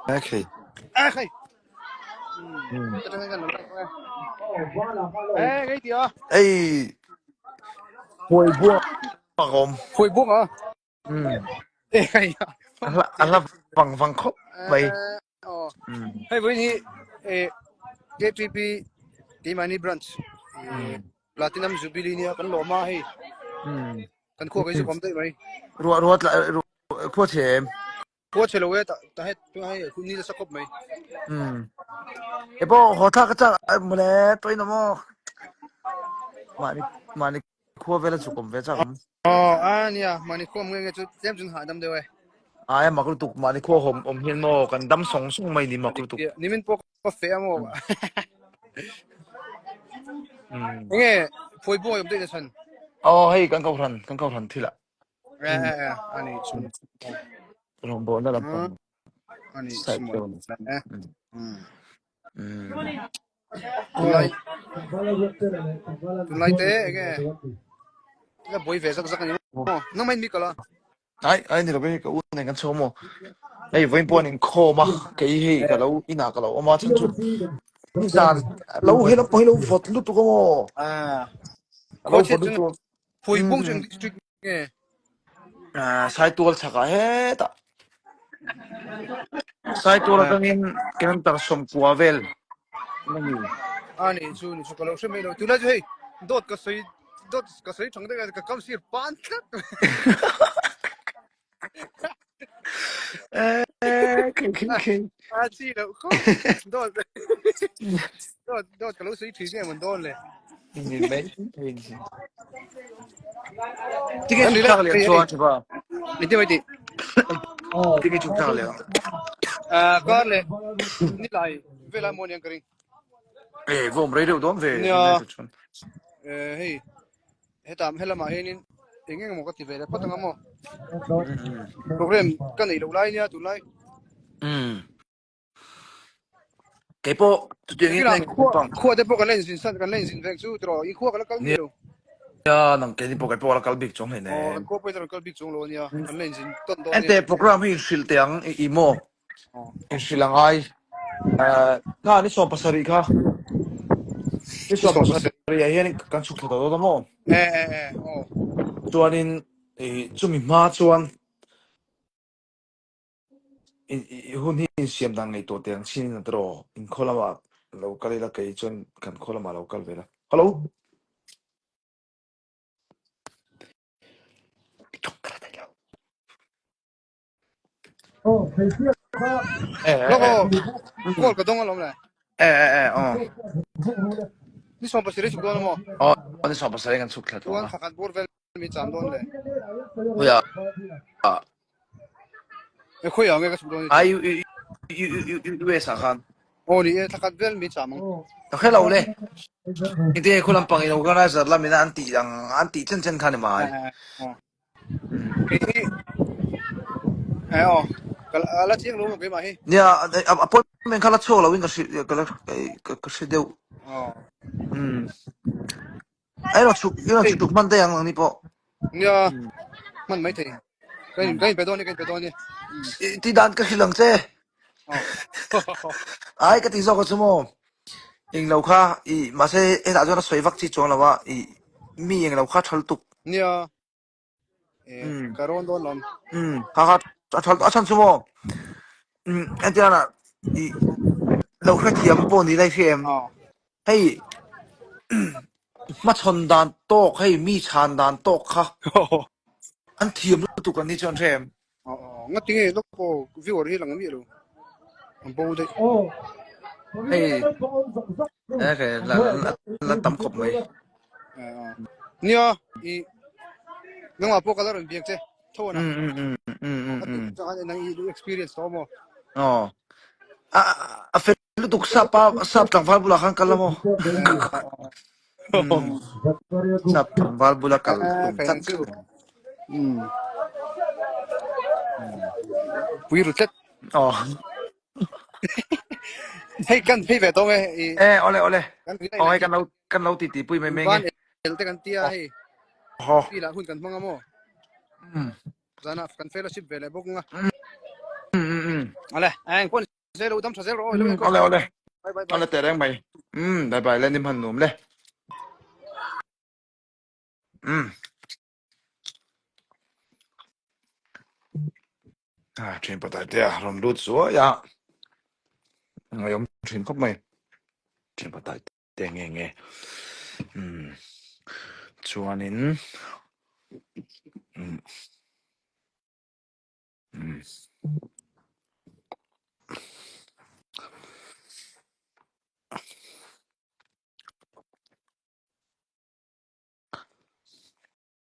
Okay. Okay. Mm. Cái này cái gì à? Ê, hồi buông om. Phôi buông à? Ê cái à? Ala vang vang khóc vậy. Oh. Hey, với nhỉ? KTP cái money branch. Platinum Jubilee nha, kan loma hi. Kan kho cái gì kom tới vậy? Ruột lại khua chém. Kho chelo we ta hết tu hay khu ni sa kop mai. Ê bộ họ thắc chắc một lẽ tôi nó mà đi khua về là chụp cầm về chắc không. Nia, money kho nghe chút xem chun ha đam de we. Ai mà cứ tục mà đi khua hôm hiền mò cần đâm song song mày đi mà cứ tục. Ni min po ko fe mo. Nghe phôi buông yom tới chân. Hey, kan kau ran thila. Ani sun. Rom bo na lampang. Ani Side semua. down. Tunai te ke. Cái boy về sắc ni. Nang main mi kala. Ai ni cái ka un nei kan chomo. Ei voin pon in khoma ke hi ka lo ina ka lo ma chan chu zan lo he lo poi lo vot lu tu ko mo lo Coach vot lu chun tu phôi buông chung district ke. sai tual chaka he ta sai tual ka ngin ken tar som puavel nani Ani sun su kalau se mai lo. Tu la hey. Dot ka sai chang de ka kam sir pan. ken Chi lo ko. Dot kalau sai thi ke man don le. ni mai tike Kan chu dile thak le hey. chuan chaba Iti mai ti. tike chu thak le Kar le. Ni lai. Vela mon yang kering. vom re do dom ve Nya ina chu chun hey. Hetam hela ma henin. Ingeng mo ka ti vela patang mo. Program kan nei lo lai nia tu lai. cái bộ tụi Cái tiếng là anh bằng khua de po kan len sin san kan len sin veng chu tro I khua kan kal mi lo. ya nang cái bộ cái bộ là kalbik trong này Oh nè kan ko pe tro kal big chung lo nia. Kan len sin ton don anh nia. te program hi sil tiếng imo Oh. in Sri Lanka nga ni so pasari ka ni Ni so so pas. pasari ya hian kan suk thada do mo Oh. chuanin chumi ma chuan hun hi siam dang ngai to tiang sin na tro in kholama local la kai chuan kan kholama local vela hello Loko kol ka dong alom la. oh Ni so pas re chu don mo. oh ni so pasari kan suk thada Tuan wa thakat bor vel mi chan don le. ya E khoi ang ka chu don ti. ai US khan Oh ni e thakat vel mi chamang. ta khela ule ite khulam pang in organizer la mina anti chen chen khan mai Oh. Ini oh. Kal ala chiang lo mo ke ma hi. nia appointment khala chola wing ka se deu Oh. ai no chu tuk man de ang ni po Nia man mai thei. Kai pe don ni. ti dan ka hilang che Oh. ai ka ti zo ko chumo ing lo kha I ma se e da jona soi vak chi chong lawa I mi ing lo kha thal tuk Nia karon don lom. ha ha thal achan chumo entiana I lo kha thiam po ni lai hem Oh. hey มาชนดานโต๊ะให้มีชานดานโต๊ะค่ะอันเทียมรู้ตุกันนี่จนเทม Oh. Ngati nge lo ko view ri lang mi lo. Ang bo de. เฮ้ยโอเคละตำขบไหม Nia I nang apo ka ron biak che. Tho na. จะกันนางอีexperience ตัวมั้งอ๋ออ่ะเฟรรู้ตุกซับตังฟัลบุลาขังกัลละมั้งซับตังฟัลบุลากัลตุงจัดขันปุยรุดเล็ดอ๋อให้กันให้แบบตัวไงโอเล่กันที่ไหนอ๋อไหนให้กันเราตีปุ้ยไม่ไงบ้านเอลแต่กันเตี้ยให้อ๋อที่ละหุ่นกันมั้งมั้งจานะกันเฟลชิพเวลบุกงะอะไรไอ้คน zero dam sa zero lo ko ale ale bye bye ale tereng bai bye bye len dim han num le train patai te ron lut so ya ngayom train khop mai train patai te nge nge chuanin